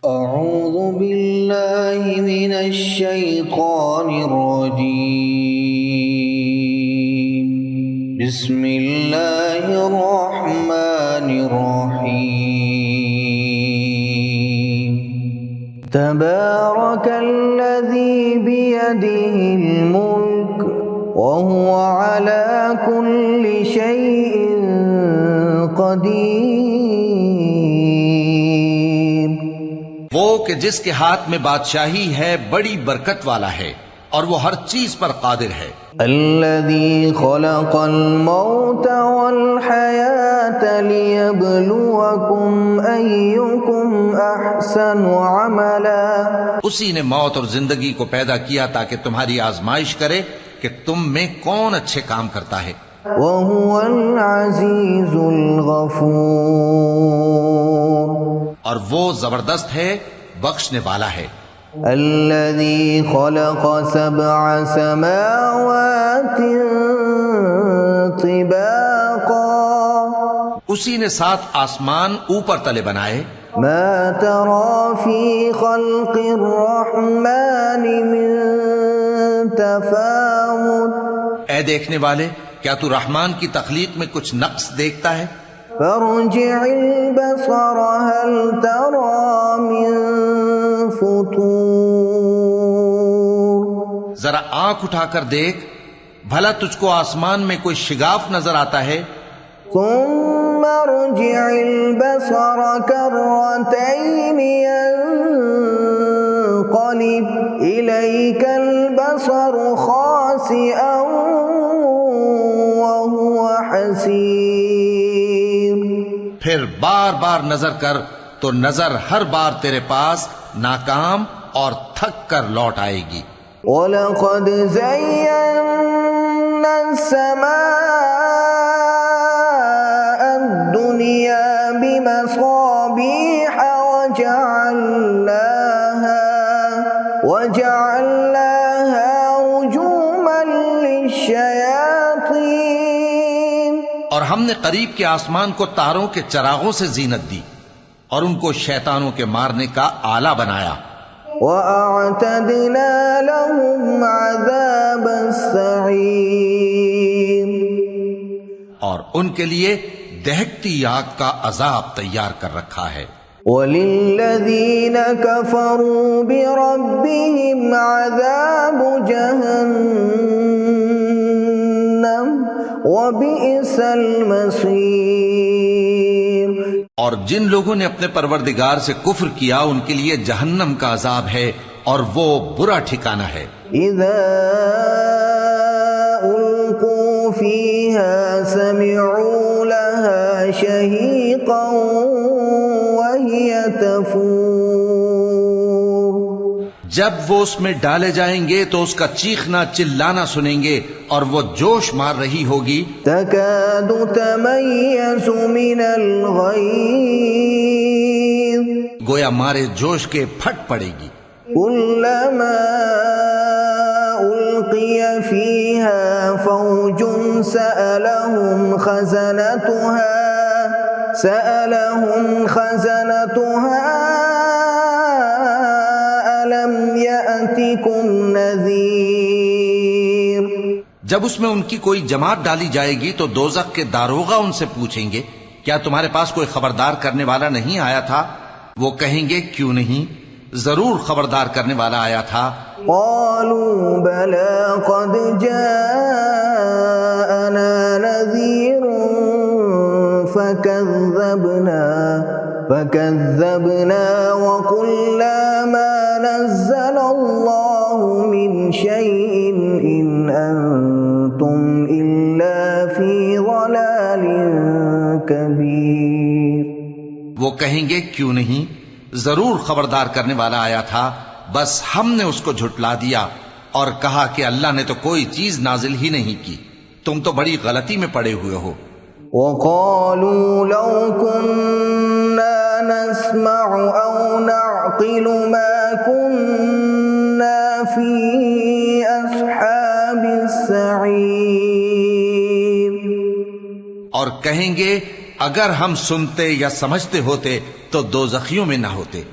أعوذ بالله من الشيطان الرجيم. بسم الله الرحمن الرحيم. تبارك الذي بيده الملك وهو على كل شيء قدير. وہ کہ جس کے ہاتھ میں بادشاہی ہے بڑی برکت والا ہے اور وہ ہر چیز پر قادر ہے. الذي خلق الموت والحياة ليبلوكم أيكم أحسن عملا. اسی نے موت اور زندگی کو پیدا کیا تاکہ تمہاری آزمائش کرے کہ تم میں کون اچھے کام کرتا ہے. وهو العزيز الغفور. اور وہ زبردست ہے، بخشنے والا ہے. الذي خلق 7 سماوات طباقا. اسی نے 7 آسمان اوپر تلے بنائے. ما ترى في خلق الرحمن من تفاوت. اے دیکھنے والے، کیا تو رحمان کی تخلیق میں کچھ نقص دیکھتا ہے؟ فارجع البصر هل ترى من فطور. ذرا آنکھ اٹھا کر دیکھ، بھلا تجھ کو آسمان میں کوئی شگاف نظر آتا ہے؟ ثم ارجع البصر كرتين ينقلب إليك البصر خاسئا وهو حسير. پھر بار بار نظر کر تو نظر ہر بار تیرے پاس ناکام اور تھک کر لوٹ آئے گی. وَلَقَدْ زَيَّنَّا السَّمَاءَ الدُّنْيَا بِمَصَابِيحَ وَجَعَلْنَاهَا رُجُومًا لِلشَّيَاطِينِ. اور ہم نے قریب کے آسمان کو تاروں کے چراغوں سے زینت دی اور ان کو شیطانوں کے مارنے کا آلہ بنایا. وَأَعْتَدْنَا لَهُمْ عَذَابَ السَّعِيرِ. اور ان کے لیے دہکتی آگ کا عذاب تیار کر رکھا ہے. وَلِلَّذِينَ كَفَرُوا بِرَبِّهِمْ عَذَابُ جَهَنَّمَ وَبِئْسَ الْمَصِيرُ. اور جن لوگوں نے اپنے پروردگار سے کفر کیا ان کے لیے جہنم کا عذاب ہے اور وہ برا ٹھکانہ ہے. اذا القوا فيها سمعوا لها شهيقا وهي تفور. جب وہ اس میں ڈالے جائیں گے تو اس کا چیخنا چلانا سنیں گے اور وہ جوش مار رہی ہوگی. تكاد تميز من الغيظ. گویا مارے جوش کے پھٹ پڑے گی. كلما ألقي فيها فوج سألهم خزنتها ألم يأتكم نذير. جب اس میں ان کی کوئی جماعت ڈالی جائے گی تو دوزخ کے داروغہ ان سے پوچھیں گے کیا تمہارے پاس کوئی خبردار کرنے والا نہیں آیا تھا؟ وہ کہیں گے کیوں نہیں، ضرور خبردار کرنے والا آیا تھا. قالوا بلى قد جاءنا نذير فكذبنا وقلنا ما نزل الله من شيء إن أنتم إلا في ضلال كبير. وہ کہیں گے کیوں نہیں، ضرور خبردار کرنے والا آیا تھا، بس ہم نے اس کو جھٹلا دیا اور کہا کہ اللہ نے تو کوئی چیز نازل ہی نہیں کی، تم تو بڑی غلطی میں پڑے ہوئے ہو. وقالوا لو كنا نسمع أو نعقل ما كنا في أصحاب السعير. اور کہیں گے اگر ہم سنتے یا سمجھتے ہوتے تو دوزخیوں میں نہ ہوتے.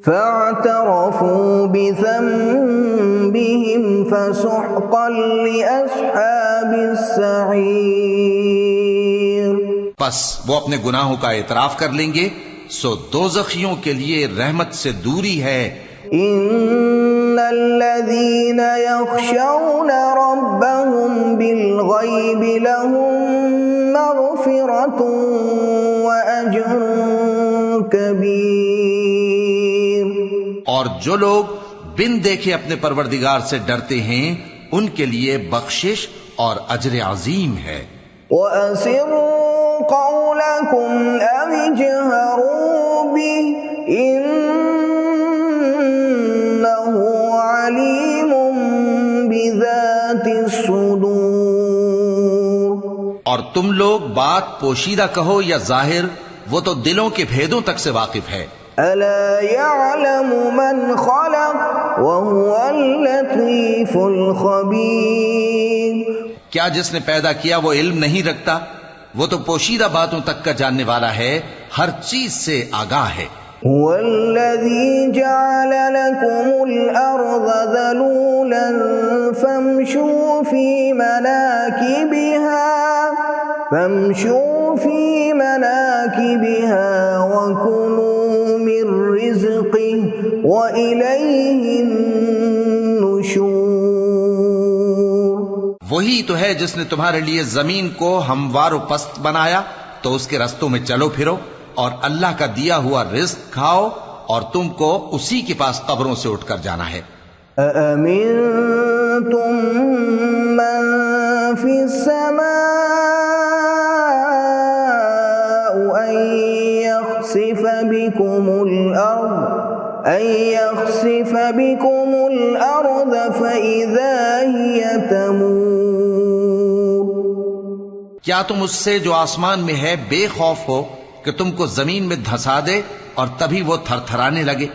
فاعترفوا بذنبهم فسحقا لأصحاب السعير. پس وہ اپنے گناہوں کا اعتراف کر لیں گے، سو دوزخیوں کے لیے رحمت سے دوری ہے. ان الذين يخشون ربهم بالغيب لهم مغفرة واجر كبير. اور جو لوگ بن دیکھے اپنے پروردگار سے ڈرتے ہیں ان کے لیے بخشش اور اجر عظیم ہے. وَأَسِرُّوا قَوْلَكُمْ أَوِ اجْهَرُوا بِهِ إِنَّهُ عَلِيمٌ بِذَاتِ الصُّدُورِ. اور تم لوگ بات پوشیدہ کہو یا ظاہر، وہ تو دلوں کے بھیدوں تک سے واقف ہے. أَلَا يَعْلَمُ مَنْ خَلَقَ وَهُوَ اللَّطِيفُ الْخَبِيرُ. کیا جس نے پیدا کیا وہ علم نہیں رکھتا؟ وہ تو پوشیدہ باتوں تک کا جاننے والا ہے، ہر چیز سے آگاہ ہے. هو الذي جعل لكم الأرض ذلولا فامشوا في مناكبها وكلوا من رزقه وإليه النشور. وہی تو ہے جس نے تمہارے لیے زمین کو ہموار و پست بنایا، تو اس کے رستوں میں چلو پھرو اور اللہ کا دیا ہوا رزق کھاؤ، اور تم کو اسی کے پاس قبروں سے اٹھ کر جانا ہے. أَأَمِنتُم مَّن فِي السَّمَاءِ أَن يَخْسِفَ بِكُمُ الْأَرْضَ فَإِذَا هِيَ تَمُورُ. کیا تم اس سے جو آسمان میں ہے بے خوف ہو کہ تم کو زمین میں دھسا دے اور تبھی وہ تھر تھرانے لگے؟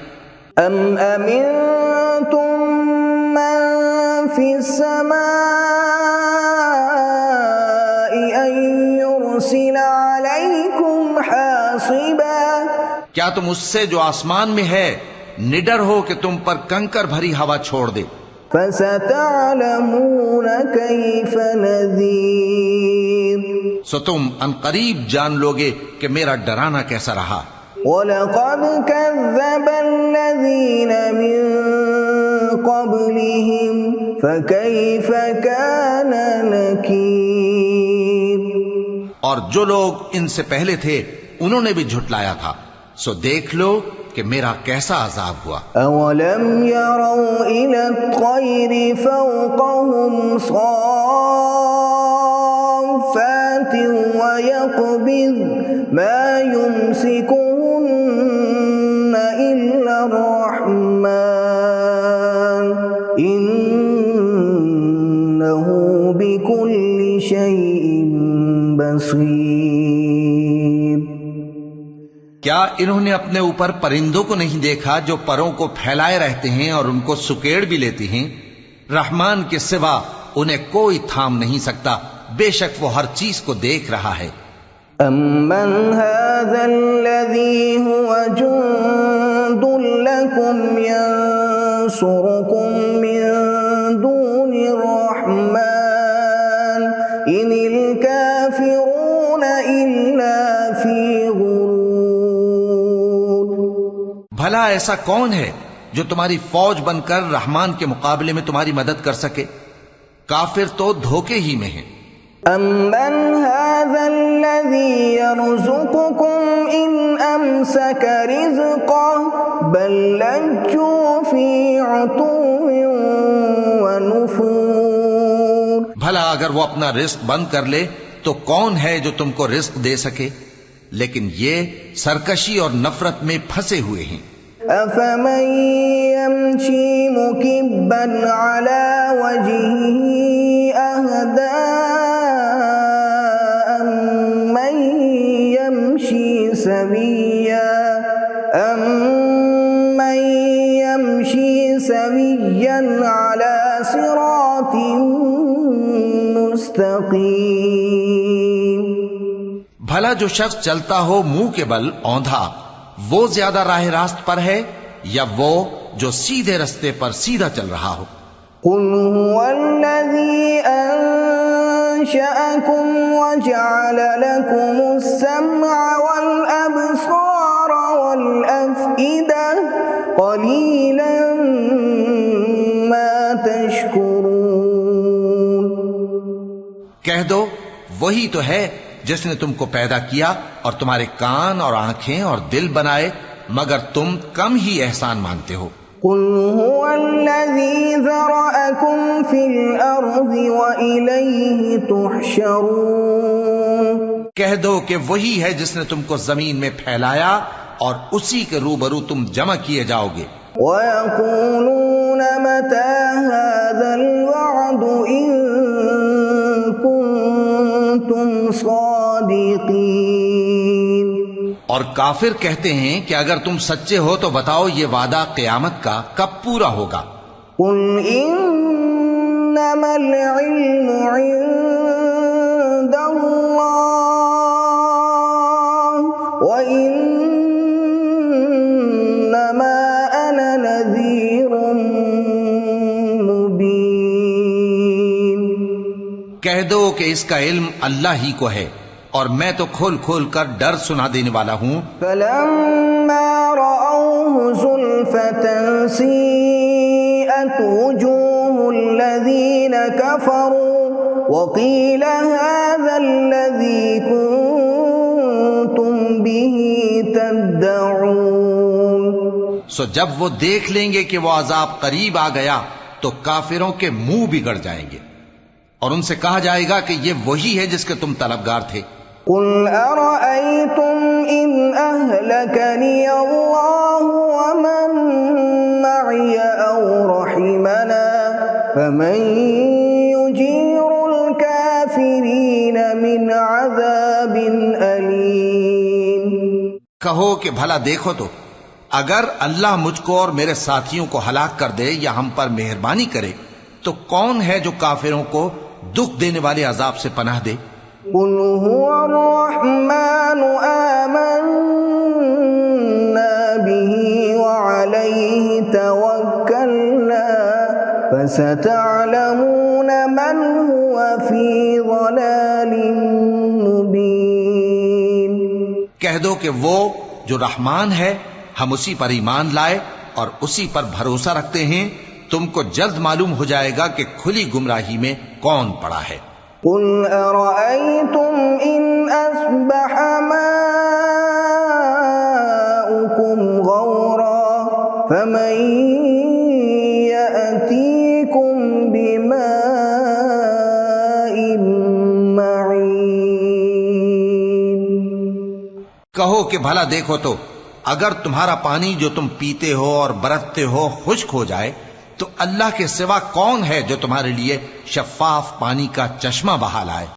أَمْ أَمِنتُم مَّن فِي السَّمَاءِ أَن يُرْسِلَ عَلَيْكُمْ حَاصِبًا. کیا تم اس سے جو آسمان میں ہے نڈر ہو کہ تم پر کنکر بھری ہوا چھوڑ دے؟ فَسَتَعْلَمُونَ كَيْفَ نَذِيرِ. سو تم ان قریب جان لوگے کہ میرا ڈرانا کیسا رہا. وَلَقَدْ كَذَّبَ الَّذِينَ مِن قَبْلِهِمْ فَكَيْفَ كَانَ نَكِيرِ. اور جو لوگ ان سے پہلے تھے انہوں نے بھی جھٹلایا تھا، سو دیکھ لو کہ میرا کیسا عذاب ہوا. أَوَلَمْ يَرَوْا إِلَى الطَّيْرِ فَوْقَهُمْ صَافَّاتٍ وَيَقْبِضْنَ مَا يُمْسِكُهُنَّ إِلَّا الرَّحْمَنُ إِنَّهُ بِكُلِّ شَيْءٍ بَصِيرٌ. کیا انہوں نے اپنے اوپر پرندوں کو نہیں دیکھا جو پروں کو پھیلائے رہتے ہیں اور ان کو سکیڑ بھی لیتی ہیں؟ رحمان کے سوا انہیں کوئی تھام نہیں سکتا، بے شک وہ ہر چیز کو دیکھ رہا ہے. أَمَّنْ هَذَا الَّذِي هُوَ جُندٌ لَكُمْ يَنصُرُكُم مِّن دُونِ الرَّحْمَنِ إِنِ الْكَافِرُونَ إِلَّا فِي غُرُورٍ. بھلا ایسا کون ہے جو تمہاری فوج بن کر رحمان کے مقابلے میں تمہاری مدد کر سکے؟ کافر تو دھوکے ہی میں ہیں. أَمَّنْ هَذَا الَّذِي يَرْزُقُكُمْ إِنْ أَمْسَكَ رِزْقَهُ بَل لَّجُّوا فِي عُتُوٍّ وَنُفُورٍ. بھلا اگر وہ اپنا رزق بند کر لے تو کون ہے جو تم کو رزق دے سکے؟ لیکن یہ سرکشی اور نفرت میں پھنسے ہوئے ہیں. أَفَمَن يَمْشِي مُكِبًّا عَلَى وَجْهِهِ أَهْدَىٰ أَمَّن يَمْشِي سَوِيًّا عَلَى صِرَاطٍ مُّسْتَقِيمٍ. بھلا جو شخص چلتا ہو منہ کے بل اوندھا، وہ زیادہ راہ راست پر ہے یا وہ جو سیدھے رستے پر سیدھا چل رہا ہو؟ قل هو الذي أنشأكم وجعل لكم السمع والأبصار والأفئدة قليلا ما تشكرون۔ کہہ دو وہی تو ہے جس نے تم کو پیدا کیا اور تمہارے کان اور آنکھیں اور دل بنائے، مگر تم کم ہی احسان مانتے ہو۔ قل هو الذي ذرأكم في الأرض وإليه تحشرون۔ کہہ دو کہ وہی ہے جس نے تم کو زمین میں پھیلایا اور اسی کے روبرو تم جمع کیے جاؤ گے۔ وَيَقُولُونَ مَتَى هَذَا الْوَعْدُ إِن كُنتُمْ صَادِقِينَ۔ اور کافر کہتے ہیں کہ اگر تم سچے ہو تو بتاؤ یہ وعدہ قیامت کا کب پورا ہوگا؟ قُلْ إِنَّمَا الْعِلْمُ عِندَ اللَّهِ وَإِنَّمَا أَنَا نَذِيرٌ مُبِينٌ۔ کہہ دو کہ اس کا علم اللہ ہی کو ہے اور میں تو کھول کھول کر ڈر سنا دینے والا ہوں۔ فَلَمَّا رَأَوْهُ زُلْفَةً سِيئَتْ وُجُوهُ الَّذِينَ كَفَرُوا وَقِيلَ هَذَا الَّذِي كُنتُم بِهِ تَدَّعُونَ۔ سو جب وہ دیکھ لیں گے کہ وہ عذاب قریب آ گیا تو کافروں کے منہ بگڑ جائیں گے اور ان سے کہا جائے گا کہ یہ وہی ہے جس کے تم طلبگار تھے۔ قُلْ أَرَأَيْتُمْ إِنْ أَهْلَكَنِيَ اللَّهُ وَمَن مَّعِيَ أَوْ رَحِمَنَا فَمَن يُجِيرُ الْكَافِرِينَ مِنْ عَذَابٍ أَلِيمٍ۔ کہو کہ بھلا دیکھو تو اگر اللہ مجھ کو اور میرے ساتھیوں کو ہلاک کر دے یا ہم پر مہربانی کرے تو کون ہے جو کافروں کو دکھ دینے والے عذاب سے پناہ دے؟ قُلْ هُوَ الرَّحْمَنُ آمَنَّا بِهِ وَعَلَيْهِ تَوَكَّلْنَا فَسَتَعْلَمُونَ مَنْ هُوَ فِي ضَلَالٍ مُبِينٍ۔ کہہ دو کہ وہ جو رحمان ہے ہم اسی پر ایمان لائے اور اسی پر بھروسہ رکھتے ہیں، تم کو جلد معلوم ہو جائے گا کہ کھلی گمراہی میں کون پڑا ہے۔ قُلْ أَرَأَيْتُمْ إِنْ أَصْبَحَ مَاؤُكُمْ غَوْرًا فَمَن يَأْتِيكُم بِمَاءٍ مَّعِينٍ۔ کہو کہ بھلا دیکھو تو اگر تمہارا پانی جو تم پیتے ہو اور برتتے ہو خشک ہو جائے تو اللہ کے سوا کون ہے جو تمہارے لیے شفاف پانی کا چشمہ بہا لائے؟